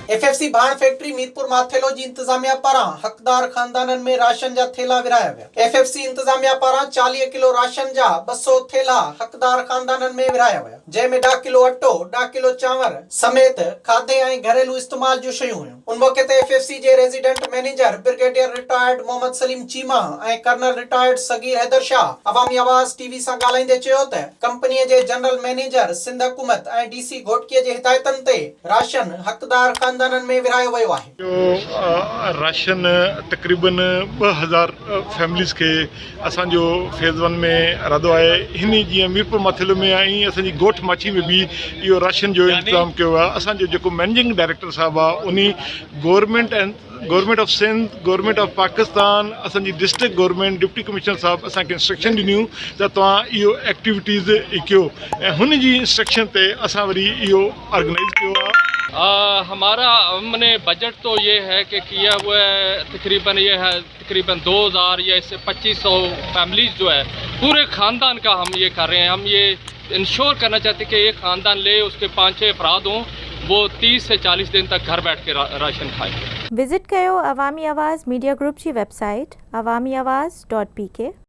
FFC भाण factory Mirpur Mathelo जी इंतजामिया पारां हकदार खानदाननि में राशन जा थेला विराया विया। FFC इंतजामिया पारां 40 किलो राशन जा 200 थेला हकदार खानदाननि में विराया विया, जंहिंमें 10 किलो अटो, 10 किलो चांवर समेत खाधे ऐं घरेलू इस्तेमाल जूं शयूं हुयूं। उन मौके ते FFC जे resident manager brigadier retired Mohammad Saleem Cheema ऐं colonel retired Sagheer Haider Shah Awami Awaz TV सां ॻाल्हाईंदे चयो त कंपनीअ जे जनरल मैनेजर सिंध हुकूमत ऐं DC घोटकीअ जे हिदायतनि ते राशन हकदार खानदाननि में विरायो वियो आहे। राशन तकरीबन 2000 फैमिलीज़ के असांजो फेज़ 1 में इरादो आहे। हिन जीअं मीरपुर माथेलो में ऐं असांजी ॻोठ माछी में भी इहो राशन जो इंतज़ाम कयो आहे। असांजो जेको मैनेजिंग डायरेक्टर साहब आहे उन government of Sindh, government of Pakistan, असांजी डिस्ट्रिक्ट गवर्नमेंट, डिप्टी कमिश्नर साहब असांखे इंस्ट्रक्शन ॾिनियूं त तव्हां इहो एक्टिविटीज़ कयो ऐं हुन जी इंस्ट्रक्शन ते असां वरी इहो ऑर्गेनाइज़ कयो आहे। हमारा मैंने बजट तो ये है कि किया हुआ है तकरीबन 2000 या इससे 2500 फैमिलीज जो है पूरे ख़ानदान का हम ये कर रहे हैं। हम ये इंश्योर करना चाहते हैं कि एक ख़ानदान ले उसके 5-6 अफराद हों, वो 30 से 40 दिन तक घर बैठ के राशन खाएं। विजिट कयो अवामी आवाज़ मीडिया ग्रुप की वेबसाइट awamiawaz.pk।